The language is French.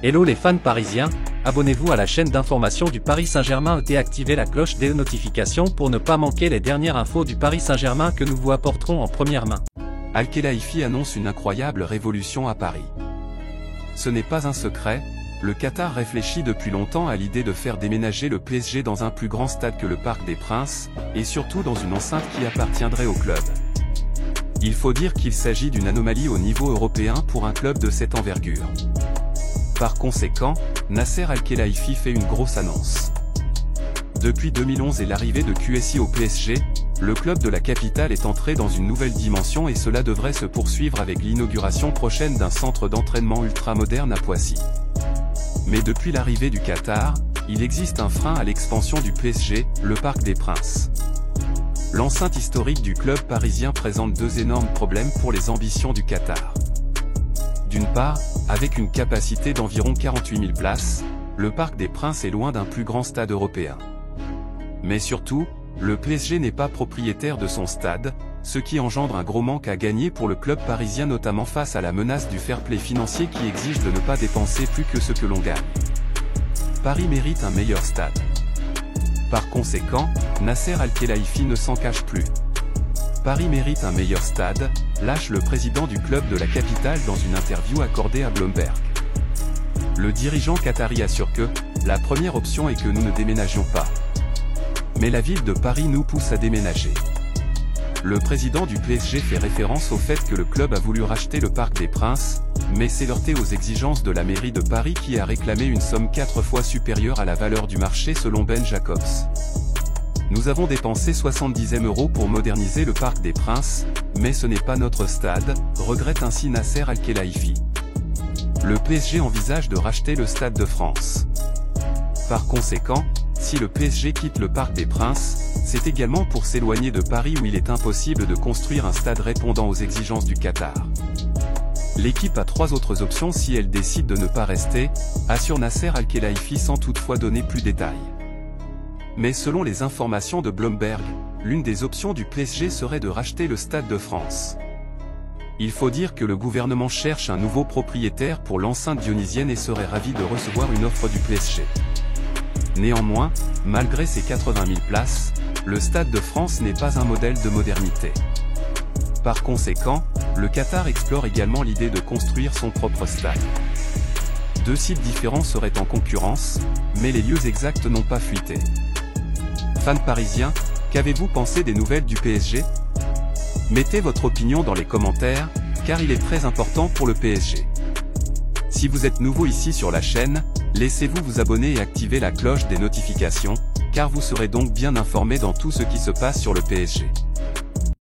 Hello les fans parisiens, abonnez-vous à la chaîne d'information du Paris Saint-Germain et activez la cloche des notifications pour ne pas manquer les dernières infos du Paris Saint-Germain que nous vous apporterons en première main. Al-Khelaifi annonce une incroyable révolution à Paris. Ce n'est pas un secret, le Qatar réfléchit depuis longtemps à l'idée de faire déménager le PSG dans un plus grand stade que le Parc des Princes, et surtout dans une enceinte qui appartiendrait au club. Il faut dire qu'il s'agit d'une anomalie au niveau européen pour un club de cette envergure. Par conséquent, Nasser Al-Khelaifi fait une grosse annonce. Depuis 2011 et l'arrivée de QSI au PSG, le club de la capitale est entré dans une nouvelle dimension et cela devrait se poursuivre avec l'inauguration prochaine d'un centre d'entraînement ultra-moderne à Poissy. Mais depuis l'arrivée du Qatar, il existe un frein à l'expansion du PSG, le Parc des Princes. L'enceinte historique du club parisien présente deux énormes problèmes pour les ambitions du Qatar. D'une part, avec une capacité d'environ 48 000 places, le Parc des Princes est loin d'un plus grand stade européen. Mais surtout, le PSG n'est pas propriétaire de son stade, ce qui engendre un gros manque à gagner pour le club parisien notamment face à la menace du fair-play financier qui exige de ne pas dépenser plus que ce que l'on gagne. Paris mérite un meilleur stade. Par conséquent, Nasser Al-Khelaifi ne s'en cache plus. Paris mérite un meilleur stade, lâche le président du club de la capitale dans une interview accordée à Bloomberg. Le dirigeant qatari assure que « la première option est que nous ne déménagions pas. Mais la ville de Paris nous pousse à déménager ». Le président du PSG fait référence au fait que le club a voulu racheter le Parc des Princes, mais s'est heurté aux exigences de la mairie de Paris qui a réclamé une somme 4 fois supérieure à la valeur du marché selon Ben Jacobs. Nous avons dépensé 70 000 € pour moderniser le Parc des Princes, mais ce n'est pas notre stade, regrette ainsi Nasser Al-Khelaifi. Le PSG envisage de racheter le Stade de France. Par conséquent, si le PSG quitte le Parc des Princes, c'est également pour s'éloigner de Paris où il est impossible de construire un stade répondant aux exigences du Qatar. L'équipe a trois autres options si elle décide de ne pas rester, assure Nasser Al-Khelaifi sans toutefois donner plus de détails. Mais selon les informations de Bloomberg, l'une des options du PSG serait de racheter le Stade de France. Il faut dire que le gouvernement cherche un nouveau propriétaire pour l'enceinte dionysienne et serait ravi de recevoir une offre du PSG. Néanmoins, malgré ses 80 000 places, le Stade de France n'est pas un modèle de modernité. Par conséquent, le Qatar explore également l'idée de construire son propre stade. Deux sites différents seraient en concurrence, mais les lieux exacts n'ont pas fuité. Fans parisiens, qu'avez-vous pensé des nouvelles du PSG? Mettez votre opinion dans les commentaires, car il est très important pour le PSG. Si vous êtes nouveau ici sur la chaîne, laissez-vous vous abonner et activer la cloche des notifications, car vous serez donc bien informé dans tout ce qui se passe sur le PSG.